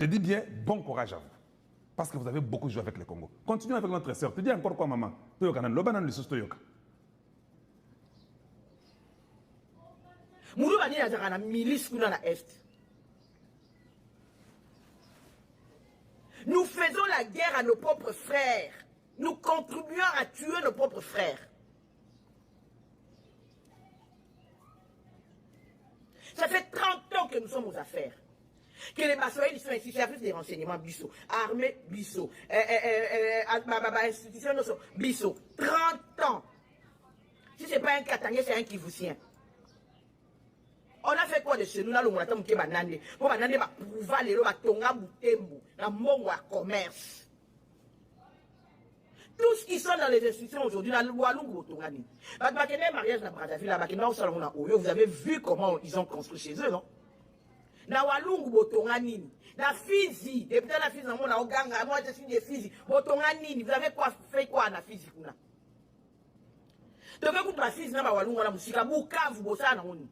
Je dis bien, bon courage à vous. Parce que vous avez beaucoup joué avec le Congo. Continuez avec notre sœur. Tu dis encore quoi, maman? Toyoka nan loba nan le Toyoka. Moulou va dire à la milice dans la Est. Nous faisons la guerre à nos propres frères. Nous contribuons à tuer nos propres frères. Ça fait 30 ans que nous sommes aux affaires. Que les Bassoïdes sont ici, service des renseignements, Bissot, armée, Bissot, institution, Bissot, 30 ans. Si ce n'est pas un Katangé, c'est un Kivousien. On a fait quoi de chez nous, là, le Moulatam qui est banane, pour banane, va pouvoir les lois, tonga, boutembo, la mongo à commerce. Tous qui sont dans les institutions aujourd'hui, la loi longue, tongani. Mariage dans Brazzaville, vous avez vu comment ils ont construit chez eux, non? Na walungu botonga nini na Fizi depuis la Fizi na oganga moi je suis de Fizi botonga nini vous avez quoi fait quoi na Fizi kuna donc écoute la Fizi na ba walungu na musika Bukavu bosana na ngoni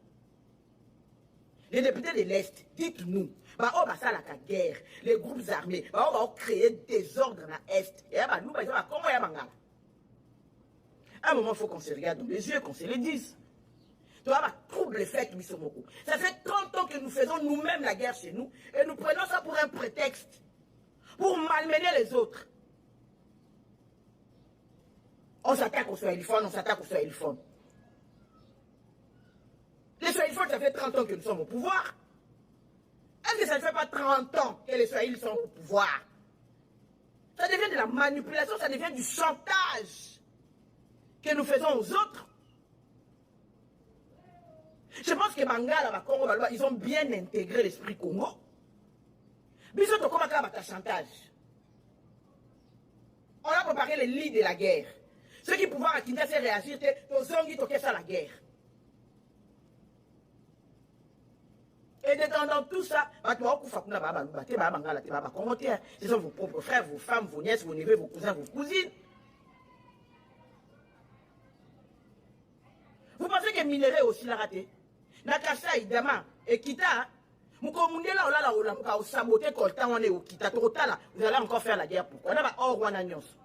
les députés de l'Est dites-nous ba o basala ka guerre les groupes armés ba o créer des ordres na Est et ba nous ba Congo ya bangala à un moment il faut qu'on se regarde dans les yeux qu'on se le dise. Tu vois, trouble fait, Missomoko. Ça fait 30 ans que nous faisons nous-mêmes la guerre chez nous et nous prenons ça pour un prétexte. Pour malmener les autres. On s'attaque aux Swahiliphones, on s'attaque aux Swahiliphones. Les Swahiliphones, ça fait 30 ans que nous sommes au pouvoir. Est-ce que ça ne fait pas 30 ans que les Swahili sont au pouvoir? Ça devient de la manipulation, ça devient du chantage que nous faisons aux autres. Je pense que Mangala, Congo, ils ont bien intégré l'esprit Congo. Bisoto comme un chantage. On a préparé les lits de la guerre. Ceux qui pouvaient à Kinshasa réagir, aux hommes qui toquaient ça la guerre. Et détendant tout ça, ce sont vos propres frères, vos femmes, vos nièces, vos neveux, vos cousins, vos cousines. Vous pensez que minerai aussi l'a raté? Nakasa idama ekita mukomundela olala olamuka osaboter kolta wane okita totala vous allez encore faire la guerre pourquoi na ba orwana nyonso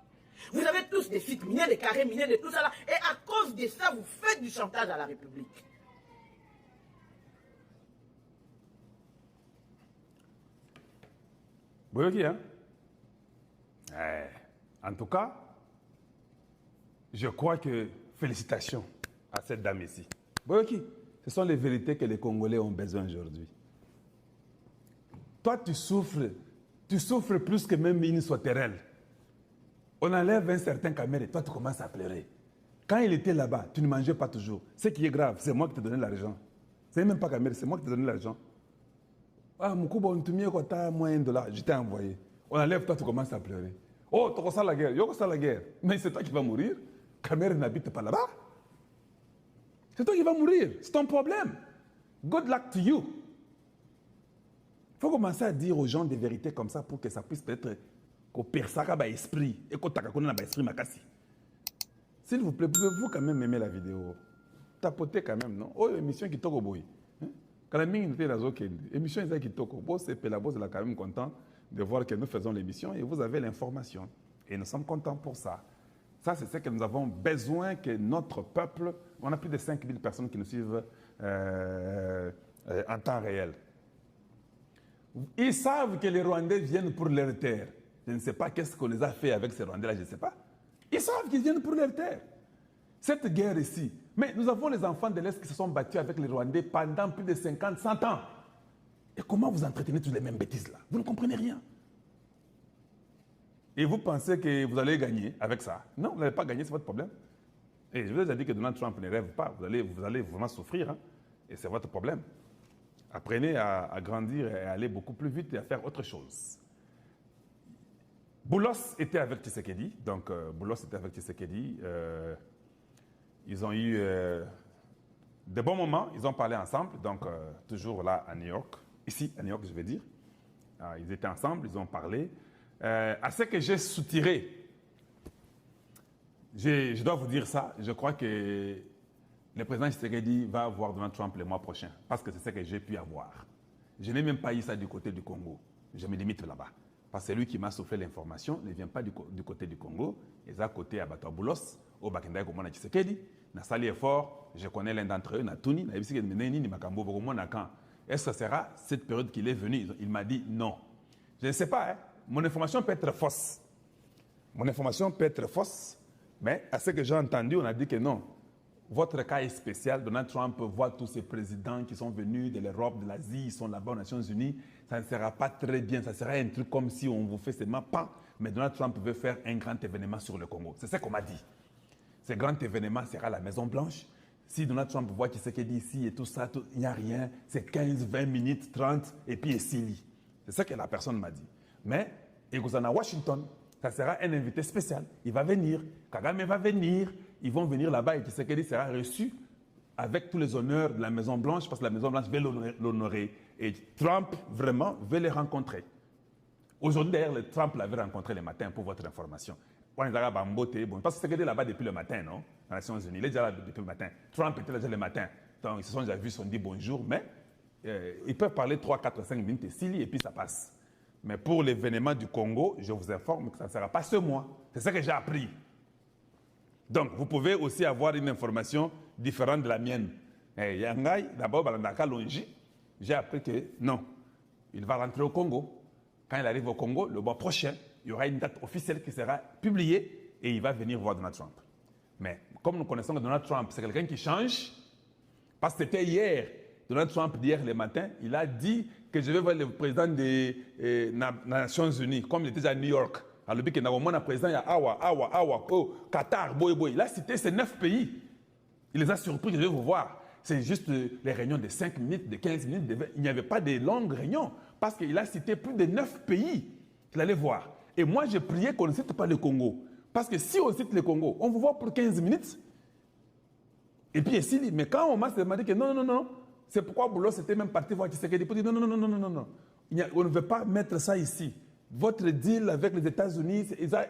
vous avez tous des sites miniers des carrés miniers de tout ça là et à cause de ça vous faites du chantage à la République. Boyoki, hein? En tout cas, je crois que félicitations à cette dame ici. Boyoki, ce sont les vérités que les Congolais ont besoin aujourd'hui. Toi, tu souffres plus que même une sauterelle. On enlève un certain caméra et toi, tu commences à pleurer. Quand il était là-bas, tu ne mangeais pas toujours. Ce qui est grave, c'est moi qui te donnais l'argent. Ce n'est même pas caméra, c'est moi qui te donnais l'argent. Ah, Moukouba, on te met quoi, t'as moins de $1, je t'ai envoyé. On enlève, toi, tu commences à pleurer. Oh, tu ressens la guerre, yo ressens la guerre. Mais c'est toi qui vas mourir. Caméra n'habite pas là-bas. C'est toi qui vas mourir. C'est ton problème. Good luck to you. Il faut commencer à dire aux gens des vérités comme ça pour que ça puisse peut-être qu'on perde ça comme esprit et qu'on t'accorde un esprit makasi. S'il vous plaît, pouvez-vous quand même aimer la vidéo? Tapoter quand même, non? Oh, émission qui toque au boy. Quand la mine était dans l'émission, qui toque au boy, c'est la boss là quand même content de voir que nous faisons l'émission et vous avez l'information. Et nous sommes contents pour ça. Ça, c'est ce que nous avons besoin que notre peuple, on a plus de 5000 personnes qui nous suivent en temps réel. Ils savent que les Rwandais viennent pour leur terre. Je ne sais pas qu'est-ce qu'on les a fait avec ces Rwandais-là, je ne sais pas. Ils savent qu'ils viennent pour leur terre. Cette guerre ici, mais nous avons les enfants de l'Est qui se sont battus avec les Rwandais pendant plus de 50, 100 ans. Et comment vous entretenez toutes les mêmes bêtises là? Vous ne comprenez rien. Et vous pensez que vous allez gagner avec ça? Non, vous n'allez pas gagner, c'est votre problème. Et je vous ai déjà dit que Donald Trump ne rêve pas. Vous allez vraiment souffrir. Hein? Et c'est votre problème. Apprenez à grandir et à aller beaucoup plus vite et à faire autre chose. Boulos était avec Tshisekedi. Donc, Boulos était avec Tshisekedi. Ils ont eu de bons moments. Ils ont parlé ensemble. Donc, toujours là à New York. Ici, à New York, je vais dire. Ils étaient ensemble, ils ont parlé. À ce que j'ai soutiré, je dois vous dire ça, je crois que le président Tshisekedi va voir Donald Trump le mois prochain, parce que c'est ce que j'ai pu avoir. Je n'ai même pas eu ça du côté du Congo. je me limite là-bas. Parce que c'est lui qui m'a soufflé l'information, ne vient pas du côté du Congo, il est à côté à Batouaboulos, au Bakenda Komona Tshisekedi. Na sali effort, je connais l'un d'entre eux, Natuni, na Ibisi Meneni, ni Makambo, Bokomona quand. Est-ce que ce sera cette période qu'il est venu? Il m'a dit non. Je ne sais pas, hein? Mon information peut être fausse. Mon information peut être fausse, mais à ce que j'ai entendu, on a dit que non. Votre cas est spécial. Donald Trump voit tous ces présidents qui sont venus de l'Europe, de l'Asie, ils sont là-bas aux Nations Unies. Ça ne sera pas très bien. Ça sera un truc comme si on vous fait seulement pas. Mais Donald Trump veut faire un grand événement sur le Congo. C'est ce qu'on m'a dit. Ce grand événement sera à la Maison-Blanche. Si Donald Trump voit qui ce qu'il dit ici et tout ça, il n'y a rien. C'est 15, 20 minutes, 30 et puis il s'y. C'est ce que la personne m'a dit. Mais, et vous en à Washington, ça sera un invité spécial. Il va venir. Kagame va venir. Ils vont venir là-bas et Tshisekedi sera reçu avec tous les honneurs de la Maison-Blanche parce que la Maison-Blanche veut l'honorer. Et Trump, vraiment, veut les rencontrer. Aujourd'hui, d'ailleurs, Trump l'avait rencontré le matin pour votre information. Parce que Tshisekedi est là-bas depuis le matin, non? Dans les Nations Unies. Il est déjà là depuis le matin. Trump était là déjà le matin. Donc, ils se sont déjà vus, ils se sont dit bonjour, mais ils peuvent parler 3, 4, 5 minutes et puis ça passe. Mais pour l'événement du Congo, je vous informe que ça ne sera pas ce mois. C'est ça que j'ai appris. Donc, vous pouvez aussi avoir une information différente de la mienne. Yangai, d'abord, j'ai appris que non, il va rentrer au Congo. Quand il arrive au Congo, le mois prochain, il y aura une date officielle qui sera publiée et il va venir voir Donald Trump. Mais comme nous connaissons que Donald Trump, c'est quelqu'un qui change, parce que c'était hier, Donald Trump, d'hier le matin, il a dit que je vais voir le président des Nations Unies, comme il était déjà à New York. Alors, il y a un président, il y a Awa, Qatar, Boy. Il a cité ces 9 pays. Il les a surpris, je vais vous voir. C'est juste les réunions de 5 minutes, de 15 minutes, de 20. Il n'y avait pas de longues réunions, parce qu'il a cité plus de 9 pays qu'il allait voir. Et moi, j'ai prié qu'on ne cite pas le Congo. Parce que si on cite le Congo, on vous voit pour 15 minutes. Et puis, ici, mais quand on m'a demandé que non, c'est pourquoi Boulos était même parti voir Tshisekedi pour dire non. On ne veut pas mettre ça ici. Votre deal avec les États-Unis,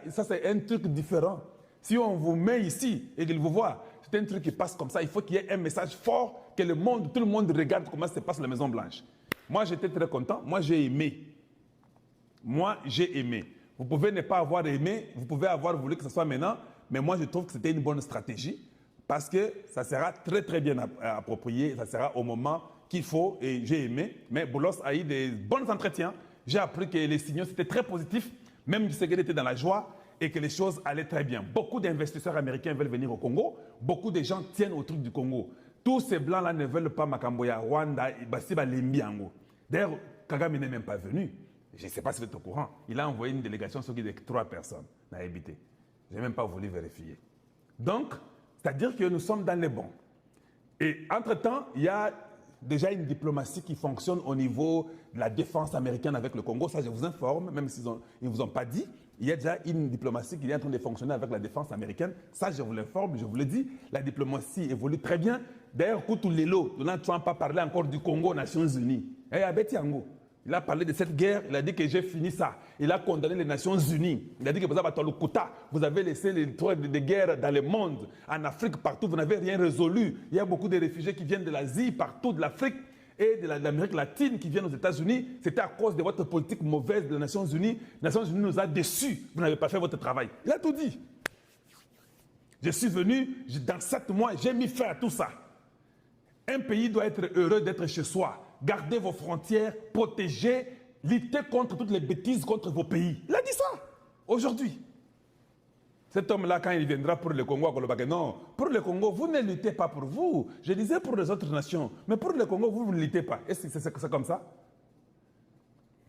ça c'est un truc différent. Si on vous met ici et qu'ils vous voient, c'est un truc qui passe comme ça. Il faut qu'il y ait un message fort, que tout le monde regarde comment ça se passe à la Maison-Blanche. Moi, j'étais très content. Moi, j'ai aimé. Vous pouvez ne pas avoir aimé, vous pouvez avoir voulu que ce soit maintenant, mais moi, je trouve que c'était une bonne stratégie parce que ça sera très, très bien approprié. Ça sera au moment qu'il faut et j'ai aimé. Mais Boulos a eu des bons entretiens. J'ai appris que les signaux, c'était très positif. Même Tshisekedi était dans la joie et que les choses allaient très bien. Beaucoup d'investisseurs américains veulent venir au Congo. Beaucoup de gens tiennent au truc du Congo. Tous ces blancs-là ne veulent pas Makamboya, Rwanda, Basiba, Lembiango. D'ailleurs, Kagame n'est même pas venu. Je ne sais pas si vous êtes au courant. Il a envoyé une délégation sur de 3 personnes à habiter. Je n'ai même pas voulu vérifier. Donc, c'est-à-dire que nous sommes dans les bons. Et entre-temps, il y a déjà une diplomatie qui fonctionne au niveau de la défense américaine avec le Congo. Ça, je vous informe, même s'ils ne vous ont pas dit. Il y a déjà une diplomatie qui est en train de fonctionner avec la défense américaine. Ça, je vous l'informe, je vous le dis. La diplomatie évolue très bien. D'ailleurs, Koutou Lelo, Donald Trump a parlé encore du Congo aux Nations Unies. Il a parlé de cette guerre, il a dit que j'ai fini ça. Il a condamné les Nations Unies. Il a dit que vous avez laissé les trucs de guerre dans le monde, en Afrique, partout, vous n'avez rien résolu. Il y a beaucoup de réfugiés qui viennent de l'Asie, partout, de l'Afrique et de l'Amérique latine qui viennent aux États-Unis. C'était à cause de votre politique mauvaise des Nations Unies. Les Nations Unies nous a déçus. Vous n'avez pas fait votre travail. Il a tout dit. Je suis venu, dans 7 mois, j'ai mis fin à tout ça. Un pays doit être heureux d'être chez soi. Gardez vos frontières, protégez, luttez contre toutes les bêtises contre vos pays. Il a dit ça, aujourd'hui. Cet homme-là, quand il viendra pour le Congo, non, pour le Congo, vous ne luttez pas pour vous. Je disais pour les autres nations, mais pour le Congo, vous ne luttez pas. Est-ce que c'est comme ça?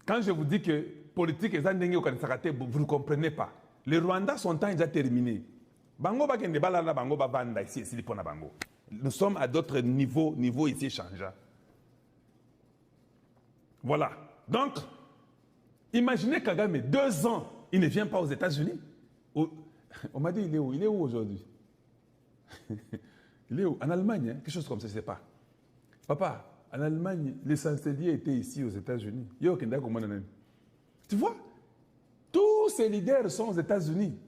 Quand je vous dis que politique et Zandenge au Kanisarate, vous ne comprenez pas. Les Rwandais, son temps est déjà terminé. Bango bakende balala bango babanda ici ici pour na bango. Nous sommes à d'autres niveaux ici changeant. Voilà. Donc, imaginez Kagame, 2 ans, il ne vient pas aux États-Unis. On m'a dit, il est où? Il est où aujourd'hui? Il est où? En Allemagne, hein? Quelque chose comme ça, je ne sais pas. Papa, en Allemagne, les chanceliers étaient ici aux États-Unis. Tu vois? Tous ces leaders sont aux États-Unis.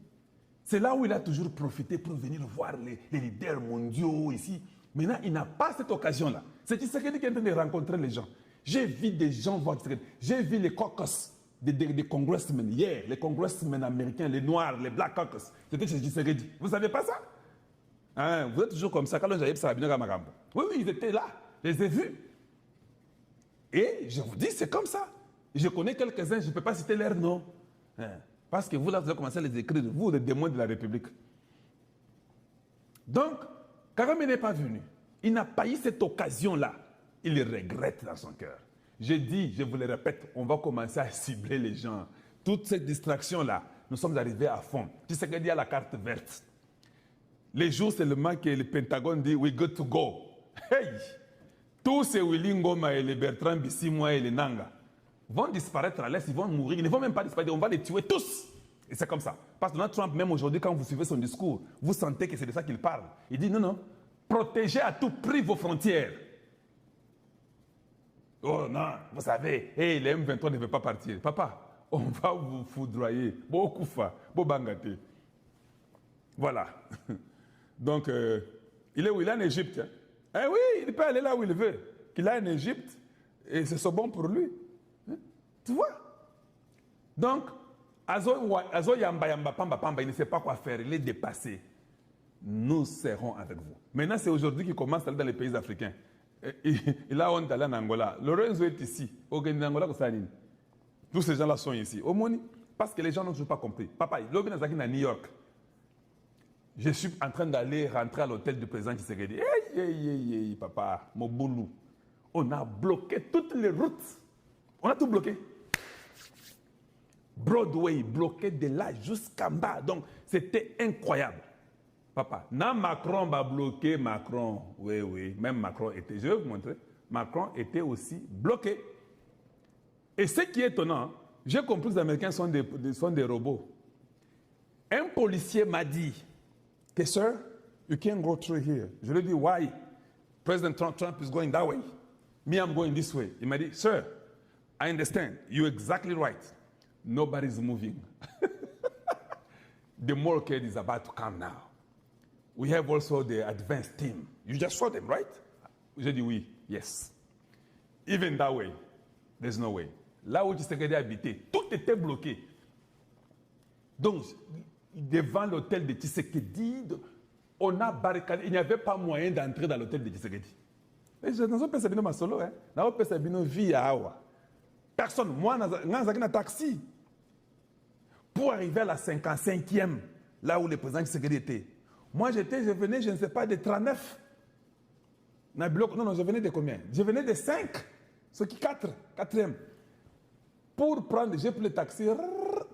C'est là où il a toujours profité pour venir voir les leaders mondiaux ici. Maintenant, il n'a pas cette occasion-là. C'est Tshisekedi qui est en train de rencontrer les gens. J'ai vu des gens voir Tshisekedi. J'ai vu les caucus. des congressmen. Hier, les congressmen américains, les noirs, les black caucus, c'était chez Tshisekedi. Vous ne savez pas ça? Hein, vous êtes toujours comme ça. Quand j'avais ça, oui, ils étaient là. Je les ai vus. Et je vous dis, c'est comme ça. Je connais quelques-uns, je ne peux pas citer leur nom. Hein, parce que vous, là, vous avez commencé à les écrire, vous, les démons de la République. Donc, Kagame n'est pas venu. Il n'a pas eu cette occasion-là. Il le regrette dans son cœur. Je dis, je vous le répète, on va commencer à cibler les gens. Toute cette distraction-là, nous sommes arrivés à fond. Tu sais qu'il y a la carte verte. Les jours seulement que le Pentagone dit « we good to go ». Hey! Tous ces Willy Ngoma et les Bertrand Bissimois et les Nanga vont disparaître à l'Est, ils vont mourir. Ils ne vont même pas disparaître, on va les tuer tous. Et c'est comme ça. Parce que Donald Trump, même aujourd'hui, quand vous suivez son discours, vous sentez que c'est de ça qu'il parle. Il dit non, protégez à tout prix vos frontières. Oh non, vous savez, hey, les M23 ne veulent pas partir. Papa, on va vous foudroyer. Beaucoup fa, beau bangate. Voilà. Donc, il est où? Il est en Égypte. Hein? Eh oui, il peut aller là où il veut. Qu'il est en Égypte, et c'est bon pour lui. Hein? Tu vois? Donc, Azo Yamba Yamba Pamba Pamba, il ne sait pas quoi faire, il est dépassé. Nous serons avec vous. Maintenant, c'est aujourd'hui qu'il commence à aller dans les pays africains. Il a honte d'aller en Angola. Lorenzo est ici. Tous ces gens-là sont ici. Au Moni, parce que les gens n'ont toujours pas compris. Papa, l'Obi Nazaki à New York. Je suis en train d'aller rentrer à l'hôtel du président Tshisekedi. Hey, papa, Moboulou. On a bloqué toutes les routes. On a tout bloqué. Broadway bloqué de là jusqu'en bas. Donc, c'était incroyable. Papa, non, Macron va bloquer Macron. Oui, même Macron était, je vais vous montrer, Macron était aussi bloqué. Et ce qui est étonnant, j'ai compris que les Américains sont des robots. Un policier m'a dit que, sir, you can't go through here. Je lui ai dit, why? President Trump is going that way. Me, I'm going this way. Il m'a dit, sir, I understand. You're exactly right. Nobody's moving. The motorcade is about to come now. We have also the advanced team. You just saw them, right? J'ai dit oui, yes. Even that way, there's no way. Là où Tshisekedi habitait, tout était bloqué. Donc, devant l'hôtel de Tshisekedi, on a barricadé. Il n'y avait pas moyen d'entrer dans l'hôtel de Tshisekedi. Mais je n'ai pas pensé à solo, hein. Je n'ai pas pensé à vie à Awa. Personne. Moi, je suis un taxi. Pour arriver à la 55e, là où le président Tshisekedi était. Moi, je venais, je ne sais pas, de 39. Non, je venais de combien? Je venais de 5. Ce qui 4e. Pour prendre, j'ai pris le taxi.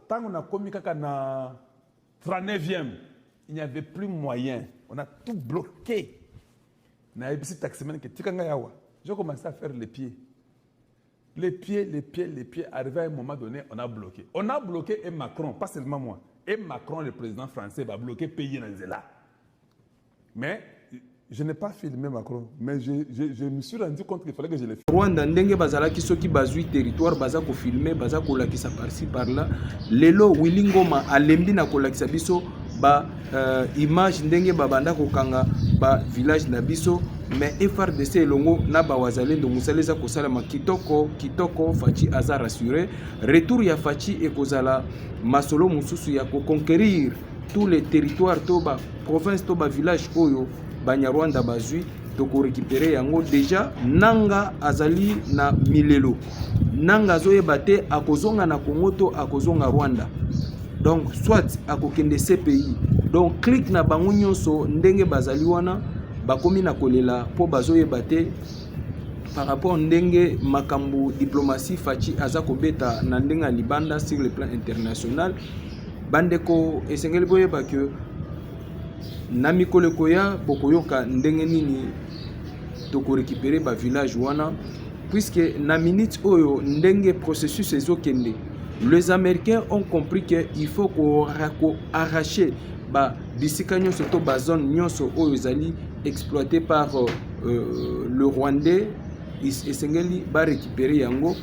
Tant qu'on a commis na 39e, il n'y avait plus moyen. On a tout bloqué. J'ai commencé à faire les pieds. Les pieds. Arrivé à un moment donné, on a bloqué. On a bloqué et Macron, pas seulement moi. Et Macron, le président français, va bloquer le pays dans là. Mais je n'ai pas filmé Macron, mais je me suis rendu compte qu'il fallait que je le filme. Rwanda ndenge bazala kiso ki bazui territoire baza ko filmer baza ko lakisa par-ci par-là. Lelo Willy Ngoma alembi na ko lakisa biso ba image ndenge babanda ko kanga ba village na biso, mais FRDC elongo na ba wazalendo musaleza ko sala kitoko Fachi aza rassuré. Retour ya Fachi ekozala masolo mususu ya ko conquérir tous les territoires toba province toba village oyo Banyarwanda bazui toko récupérer yango déjà nanga azali na milelo nanga zoyeba te akozonga na Congo to akozonga Rwanda, donc soit akokende CPI, donc clique na bango nyonso ndenge bazali wana bakomi na kolela po bazoyeba te par rapport ndenge makambo diplomatie Fachi aza kobeta na ndenge libanda sur le plan international. Bandeko esengeli boyeba que na mikolo koya bokoyoka ndenge nini toko récupérer ba village wana, puisque na minute oyo ndenge processus ezokende, les Américains ont compris que il faut qu'on arracher ba bisika nyonso to ba zone nyonso oyo ezali exploité par le Rwandais. Esengeli ba récupérer yango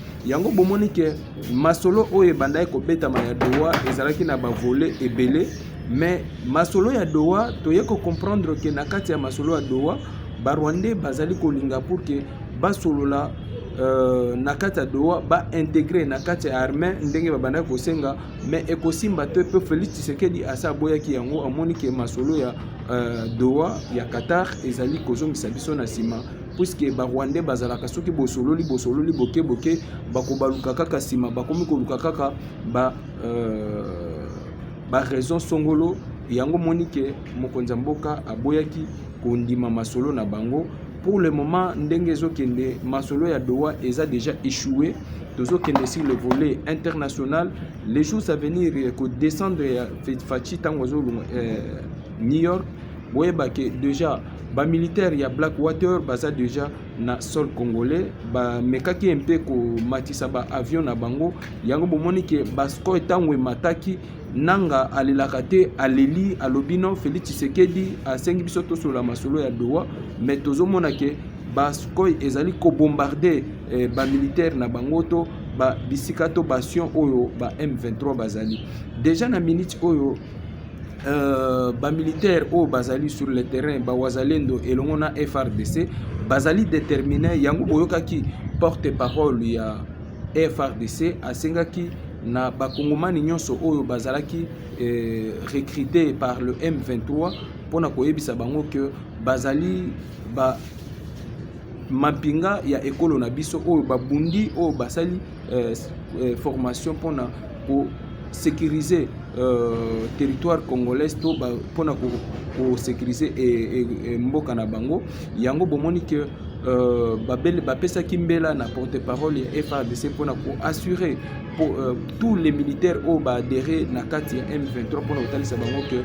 bomoni ke masolo oyo bandai ko betama ya Doha ezalaki na ba voler ebele, mais masolo ya Doha toye ko comprendre que na kati ya masolo ya Doha ba Rwandais bazali ko linga pour que basolola na kati ya Doha ba intégrer na kati ya armée ndenge babanda kosenga mais ekosimba te pe Félix Tshisekedi asa boyaki yango amoni ke masolo ya Doha ya Qatar ezali kozongisa biso na sima puisque ba Rwandais bazalaka soki bosololi boke bakobaluka kaka sima bakomi koluka kaka ba raison songolo yango monike mokonza mboka aboyaki kondima masolo na bango. Pour le moment ndenge ezokende masolo ya Doha eza déjà échoué tozokende sur le volet international. Les jours à venir ko descendre ya Fachi tango New York boyeba ke déjà ba militaire ya Blackwater baza déjà na sol congolais ba mekaki un peu ko matisa ba avion na bango yango bomoni ke basko tango mataki nanga alelaka te aleli alobino Félix Tshisekedi asengi biso tosola masolo ya Doha mais tozomona ke baskoy ezali ko bombarder ba militaire na bango to ba bisika to basion oyo ba M23 bazali déjà na minute oyo ba militaire oyo bazali sur le terrain ba wazalendo elongo na FRDC bazali déterminé yango boyokaki porte-parole ya FRDC asengaki na bakongomani nyonso oyo bazalaki recruté par le M23 pona koyebisa bango que bazali ba mapinga ya ekolo na biso oyo babundi oyo basali formation pona ko sécuriser territoire congolais to pona ko sécuriser mboka na bango yango bomoni que bapesa kimbela na porte-parole ya FARDC pour assurer pour tous les militaires au adhéré na kati ya M23 pour kotalisa bango que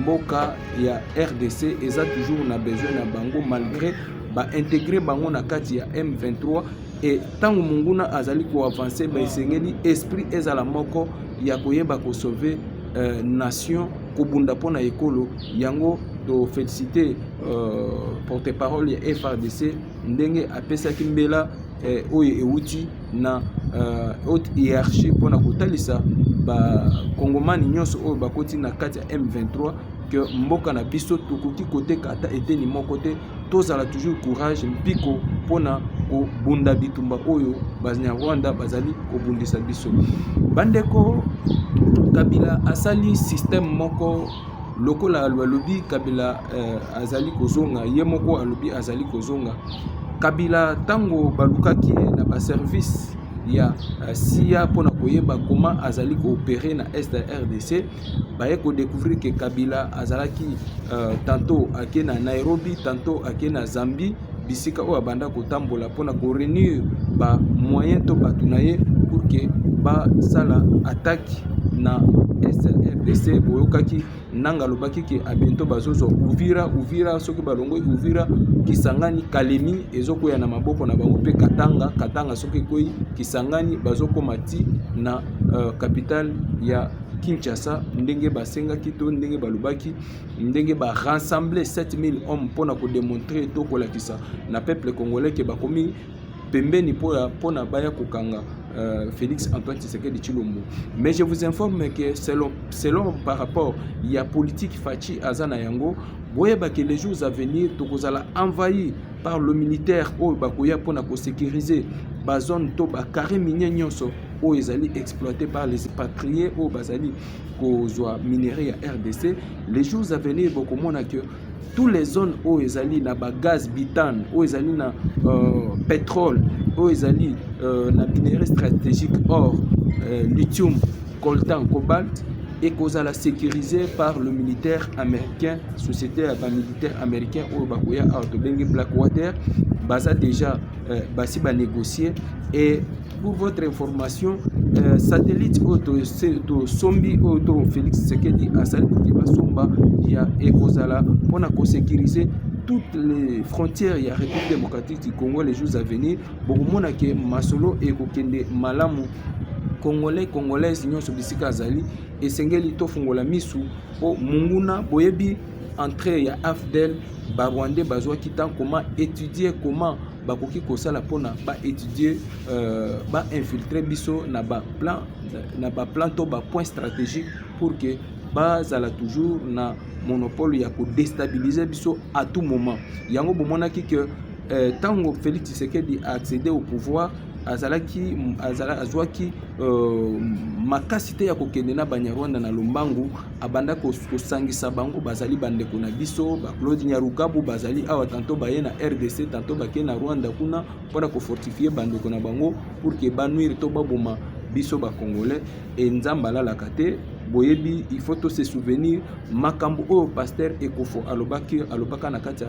mboka ya RDC eza toujours na besoin na bango malgré ba intégrer bango na kati ya M23 et tango munguna azali ko avancer ba esengeli esprit ezala moko ya koyeba ko sauver nation kobunda pona ekolo yango to féliciter porte-parole ya FARDC ndenge apesaki mbela oyo euti na haute hiérarchie pona kotalisa ba kongomani nyonso oyo bakoti na kati ya M23 que mboka na biso tokoki koteka ata eteni moko te tozala toujours courage mpiko pona kobunda bitumba oyo Banyarwanda bazali kobundisa biso. Bandeko Kabila asali système moko lokola alobi Kabila azali kozonga ye moko alobi azali kozonga Kabila tango balukaki na ba service ya SIA pona koyeba comment azali coopérer na est de RDC baye ko découvrir que Kabila azalaki tantôt ake na Nairobi tantôt ake na Zambie bisika o abanda kotambola pona ko réunir ba moyen to batunaye pour que ba sala attaque na SRDC boyokaki nanga lobaki ke abiento bazozo Uvira soki balongo Uvira Kisangani Kalemi ezoko ya na maboko na bango pe Katanga soki koi Kisangani bazoko mati na capitale ya Kinshasa ndenge basenga kito ndenge balobaki ndenge ba rassembler 7000 hommes pona ko démontrer to kolakisa na peuple congolais ke bakomi pembeni pona baya kokanga Félix Antoine Tshisekedi Tshilombo. Mais je vous informe que selon par rapport il y a politique Fachi Azana Yango, boyeba que les jours à venir tokozala envahi par le militaire au bakoya pona ko sécuriser ba zone to ba carré minier nyonso o ezali exploité par les expatriés au bazali ko zwa minerai ya RDC. Les jours à venir bokomona que toutes les zones où ezali na ba gaz butane où ezali na pétrole où ezali na minerai stratégique or lithium coltan cobalt et kozala sécurisé par le militaire américain société militaire américain ou bakoya autobengi Blackwater baza déjà basi ba négocier. Et pour votre information satellite auto sombi auto Félix Tshisekedi asali kiba somba ya ekozala pona ko sécuriser toutes les frontières ya République démocratique du Congo les jours à venir. Bokomona ke masolo ekokende malamu congolais nyonso bisika azali esengeli tofungola misu po munguna boyebi entrée ya AFDEL ba Rwandais bazwa kitan comment étudier comment bakoki kosala pona ba étudier ba infiltrer biso na ba plan to ba point stratégique pour que bazala toujours na monopole ya ko déstabiliser biso à tout moment yango bomonaki que tango Félix Tshisekedi a accédé au pouvoir azwaki makasi te ya kokende na Banyarwanda na Lombangu, abanda kosangisa bango bazali bandeko na biso, ba Claude Nyarukabu bazali awa tanto baye na RDC tanto bake na Rwanda kuna mpona kofortifier bandeko na bango pour que banuire to baboma biso ba Congolais. Et nzamba alalaka te boyebi, il faut to se souvenir makambo oyo pasteur Ekofo alobaka na kati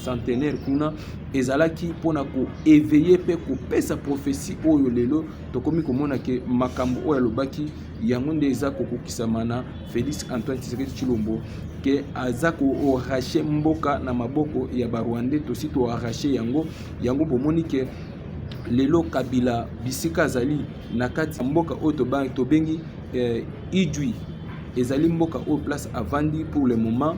centenaire kuna ezalaki pona ko éveiller pe ko pesa prophétie oyo lelo tokomi komona ke makambo oyo alobaki yango nde eza kokokisama na Félix Antoine Tshisekedi Tshilombo ke aza ko arracher mboka na maboko ya Barwandais tosi to arracher yango bomoni ke lelo Kabila bisika azali na kati mboka oyo tobengi Idjwi ezali mboka oyo place avandi pour le moment.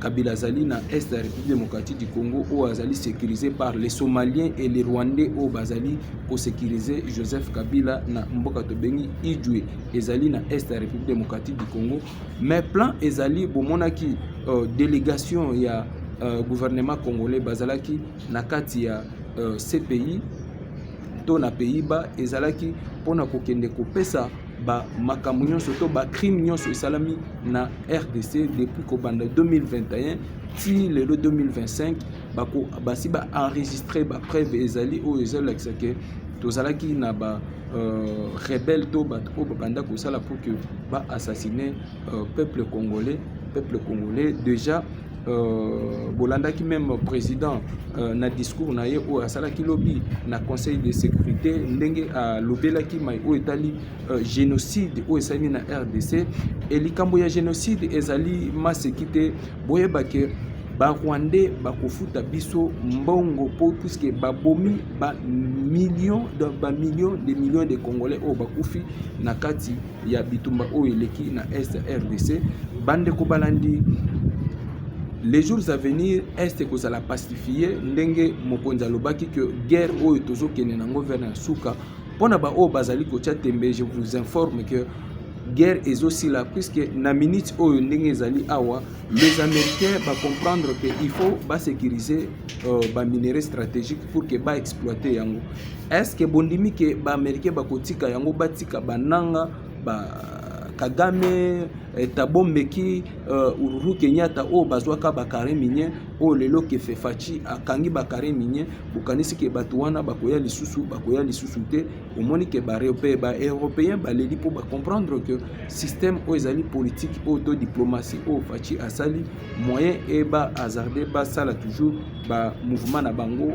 Kabila azali na est de la République démocratique du Congo où azali sécurisé par les Somaliens et les Rwandais où bazali pour sécuriser Joseph Kabila na mboka tobengi Idjwi ezali na est de la République démocratique du Congo. Mais plan ezali bomonaki délégation ya gouvernement congolais bazalaki na kati ya CPI to na Pays-Bas ezalaki pona kokende kopesa ba makambo nyonso to ba crime nyonso esalami na RDC depuis kobanda 2021 ti lelo 2025 bako basi ba enregistrer ba preuve ezali o ezali ke tozalaki na ba rebelle to ba o banda ko sala pour que ba assassiner peuple congolais déjà bolandaki même président na discours na ye o asalaki lobby na conseil de sécurité ndenge a lobelaki mai o etali génocide o esali na RDC et likambo ya génocide ezali masekite boyeba ke ba Rwandais bakofuta biso mbongo po puisque babomi ba millions de Congolais o bakufi na kati ya bitumba o eleki na est RDC bande ko balandi. Les jours à venir, est-ce que ça la pacifier ndenge mokonzi alobaki que guerre oyo tozokende nango vers na suka pona ba o bazali ko tembe. Je vous informe que guerre est aussi là puisque na minute oyo ndenge ezali awa les Américains va comprendre que il faut ba sécuriser ba minerais stratégiques pour que ba exploiter yango. Est-ce que bondimi que ba Américain ba kotika yango batika bananga ba Kagame Thabo Mbeki Uhuru Kenyatta o bazwaka bakare minye o lelo ke fefachi akangi bakare minye bukanisi ke batuwana bakoya lisusu te omoni ke ba européen baleli po ba comprendre que système o ezali politique o to diplomatie o fachi asali moyen e ba hasarder ba sala toujours ba mouvement na bango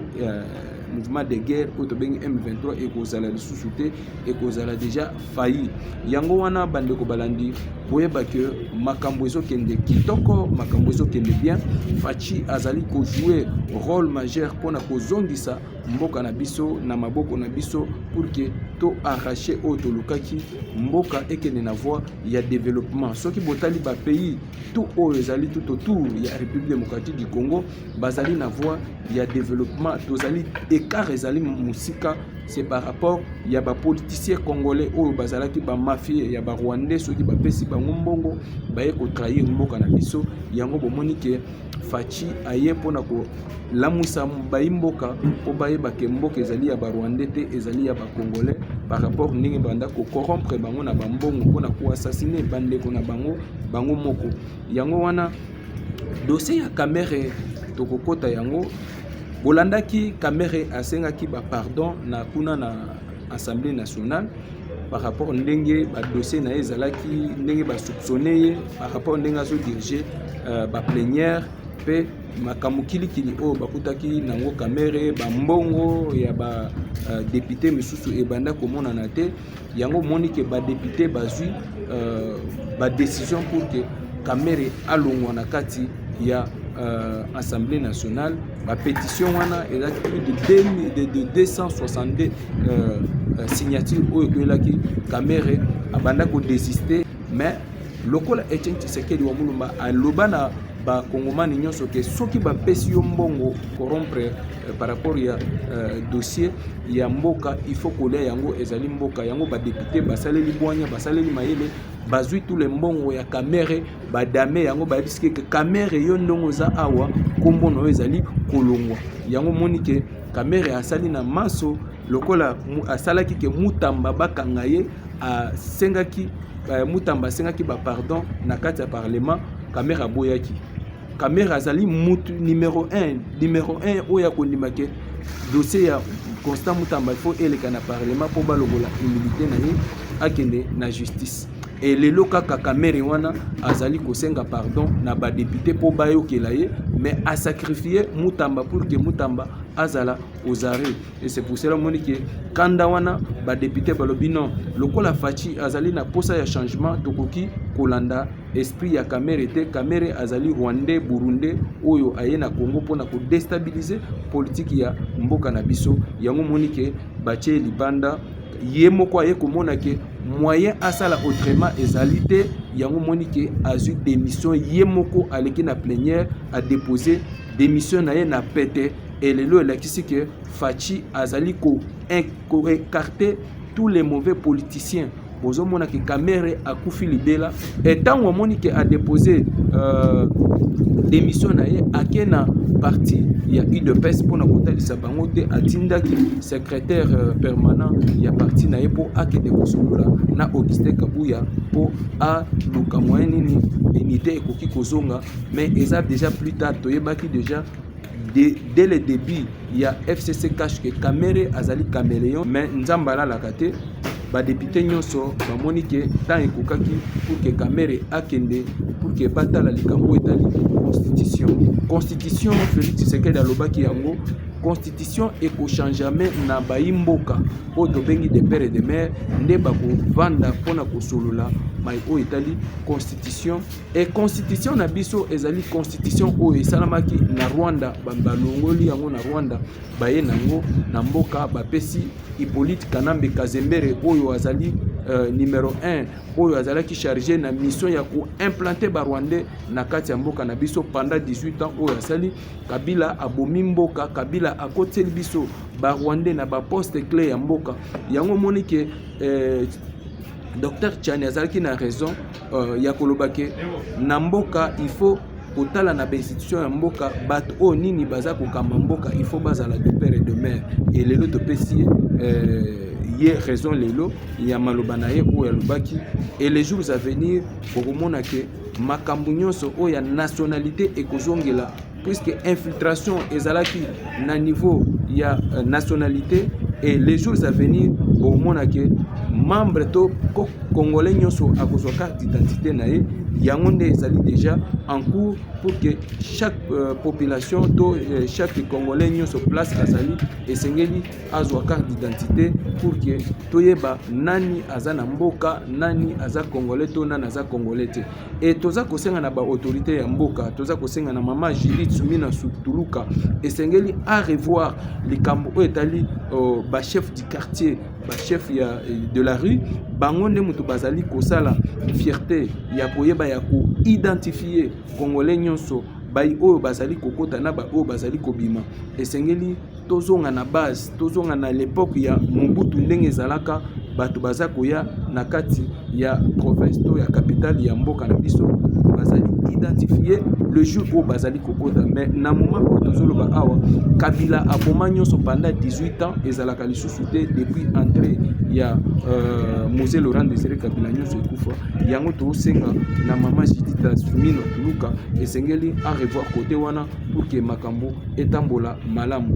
mouvement de guerre auto bengi M23 et kozala lisusu te et kozala déjà failli yango wana bande ko balandi boyeba que makambo ezokende kitoko makambo ezokende bien fachi azali ko jouer rôle majeur pona kozongisa mboka na biso na maboko na biso pour que to arracher auto lukaki mboka ekene na voie ya développement soki botali ba pays tout o ezali tout autour ya République démocratique du Congo bazali na voie ya développement tozali écart ezali musika c'est par rapport ya ba politiciens congolais oyo bazalaki ba mafia ya ba Rwandais soki ba pesi bango mbongo baye ko trahir mboka na biso yango bomoni ke fachi aye pona ko lamusa bayimboka po baye bake mboka ezali ya ba Rwandais te ezali ya ba Congolais par rapport ndenge banda ko corrompre bango na bambongo pona ko assassiner bandeko na bango moko yango wana dossier ya Kamere tokokota yango bolandaki Kamere asengaki ba pardon na kuna na Assemblée nationale par rapport ndenge ba dossier na ezalaki ndenge ba soupçonné par rapport ndenge azo diriger ba plénière pe makamukili o bakutaki nango Kamere ba mbongo ya ba député misusu ebanda komona na te yango monike ba député bazui ba décision pour que Kamere alongwa na kati ya Assemblée nationale la pétition wana est plus de 262 signatures où elaki Kamere abanda ko désister mais lokola Etienne Tshisekedi wa mulumba aloba na bakongomani nyonso ke soki bapesi yo mbongo corrompre par rapport ya dossier ya mboka il faut kolia yango ezali mboka yango badepute basaleli bwanya basaleli mayele bazwi tout le mbongo ya kamere badame yango bayebisike ke kamere yo ndongo za awa kombo na yo ezali kolongwa yango moni ke kamere asali na maso lokola asalaki ke Mutamba bakanga ye asengaki Mutamba asengaki ba pardon na kati ya parlement kamere aboyaki kamere azali mutu numéro 1 oya kondimake dossier ya Constant Mutamba il faut eleka na parlement po balobola immunité na ye akende na justice et lelo kaka kamere wana azali kosenga pardon na ba député po bayokela ye mais a sacrifier Mutamba pour que Mutamba azala aux arrêts et c'est pour cela monique kanda wana ba député balobi non lokola fachi azali na posa ya changement tokoki kolanda esprit ya kamere te kamere azali Rwandais Burundais oyo aye na Congo pona ko déstabiliser politique ya mboka na biso yango monique batie libanda ye moko aye komona ke moyen asala autrement ezali te yango monique azui démission ye moko aleki na plénière a déposer démission na ye na pete et lelo elakisi ke fachi azali ko écarter tous les mauvais politiciens bozomona ke kamere akufi libela et tant monique a déposé démission na ye akena parti ya UDPS pour na kotalisa bango te atindaki secrétaire permanent ya parti na ye po akende kosolola na Augustin Kabuya po a luka moyen nini unité ekoki kozonga mais eza déjà plus tard toyebaki déjà dès le début ya FCC cache que kamere azali caméléon mais nzambala la kate ba député nyonso bamoni ke tant ekokaki pour que kamere akende pour que batala likambo etali constitution Félix Tshisekedi alobaki yango constitution ekochange jamais na baimboka oyo tobengi de père et de mère nde bakovanda mpona kosolola mai oyo etali constitution et constitution na biso ezali constitution oyo esalamaki na Rwanda balongoli yango na Rwanda baye nango na mboka bapesi Hippolyte Kanambe Kazembere oyo azali numéro 1 oyo azalaki chargé na mission ya ko-implanter ba Rwandais na kati ya mboka na biso pendant 18 ans oyo asali Kabila abomi mboka Kabila akoteli biso ba Rwandais na ba poste clé ya mboka yango monike Dr Chani azalaki na raison ya kolobake na mboka il faut kotala na institution ya mboka bato o nini baza kokamba mboka il faut bazala de père et de mère et lelo topesi hier raison lelo ya maloba na ye oyo alobaki et les jours à venir okomona ke makambo nyonso oyo ya nationalité ekozongela puisque infiltration ezalaki na niveau ya nationalité et les jours à venir okomona ke membre to congolais nyonso akozwa carte d'identité na ye yango nde ezali déjà en cours pour que chaque population to chaque congolais nyonso place azali esengeli azwa carte d'identité pour que toyeba nani aza na mboka nani aza congolais to nani aza congolais te et toza kosenga na ba autorité ya mboka toza kosenga na mama Judith Sumina Sutuluka esengeli à revoir likambo oyo etali ba chef du quartier ba chef ya de la rue bango nde mutu bazali kosala fierté ya koyeba ya ko identifier congolais nyonso bai oyo bazali kokota na ba oyo bazali kobima esengeli tozonga na base tozonga na l'époque ya Mobutu ndenge ezalaka bato baza koya na kati ya province to ya capitale ya mboka na biso bazali identifier le jour où bazali kokota mais na moment où tozoloba awa Kabila aboma nyonso pendant 18 ans ezalaka lisusu te depuis entrée ya Mosé Laurent Désiré Kabila nyonso ekufa yango tosenga na mama Judith Sumina Tuluka esengeli à revoir côté wana pour que makambo etambola malamu.